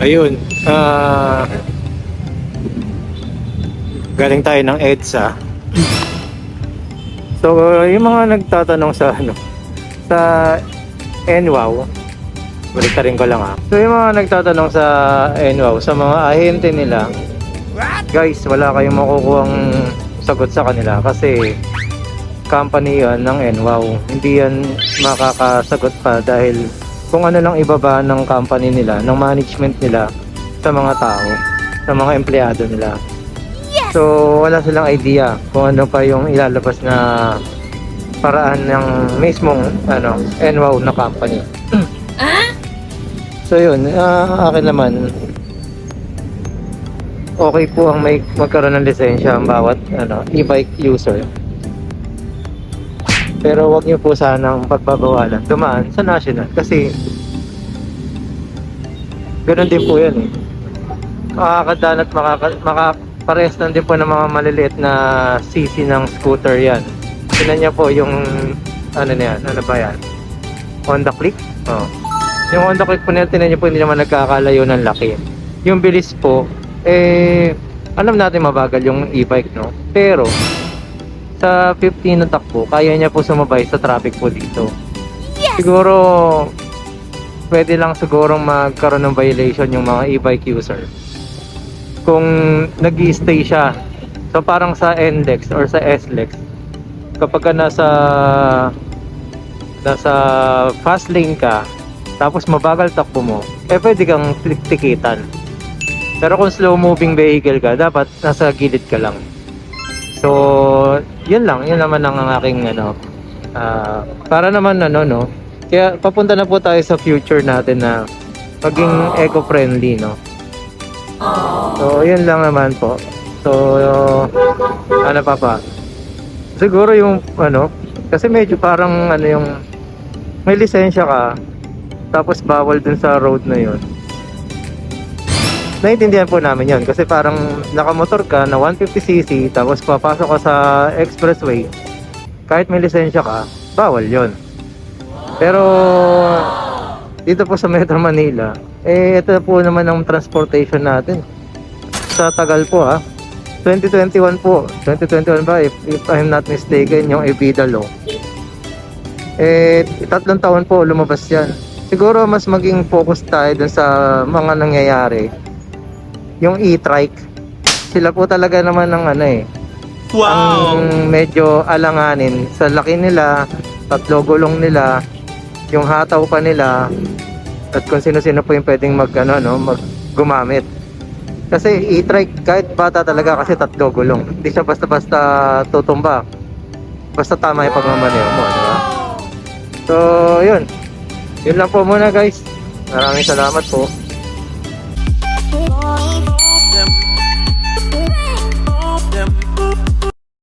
Ayun, galing tayo ng EDSA. So, yung mga nagtatanong sa sa NWOW, baliktarin ko lang So, yung mga nagtatanong sa NWOW, sa mga ahente nila, guys, wala kayong makukuhang sagot sa kanila kasi company yan ng NWOW. Hindi yan makakasagot pa dahil kung ano lang ibaba ng company nila, ng management nila sa mga tao, sa mga empleyado nila. So wala silang idea kung ano pa yung ilalabas na paraan ng mismong NWOW na company. So yun, akin naman okay po ang magkaroon ng lisensya ang bawat e-bike user. Pero wag niyo po sanang pagbabawalan dumaan sa national kasi ganoon din po yan makakadaan at parehas lang din po ng mga maliliit na CC ng scooter yan. Tingnan niyo po yung ano ba yan? Honda Click? Yung Honda Click po na tingnan niyo po hindi naman nagkakalayo ng laki. Yung bilis po alam natin mabagal yung e-bike pero sa 15 na takbo, kaya niya po sumabay sa traffic po dito. Siguro, pwede lang siguro magkaroon ng violation yung mga e-bike user. Kung nag-i-stay siya, so parang sa NLEX or sa SLEX, kapag nasa fast lane ka, tapos mabagal takbo mo, pwede kang tikitan. Pero kung slow moving vehicle ka, dapat nasa gilid ka lang. So, yun naman ang aking para naman kaya papunta na po tayo sa future natin na maging eco-friendly, So, yun lang naman po. So, ano pa? Siguro yung kasi medyo parang yung may lisensya ka tapos bawal dun sa road na yun. Naiintindihan po namin yun kasi parang nakamotor ka na 150cc tapos papasok ka sa expressway, kahit may lisensya ka, bawal yun. Pero dito po sa Metro Manila, ito po naman ang transportation natin sa tagal po 2021 po, 2021 ba if I'm not mistaken yung EVIDA law, 3 taon po lumabas yan. Siguro mas maging focus tayo dun sa mga nangyayari. Yung e-trike, sila po talaga naman ng Wow! ang medyo alanganin sa laki nila, 3 gulong nila, yung hataw pa nila, at kung sino-sino po yung pwedeng gumamit. Kasi e-trike, kahit bata talaga kasi 3 gulong, hindi siya basta-basta tutumba, basta tama yung pagmamaneho mo, diba? So yun lang po muna guys, maraming salamat po.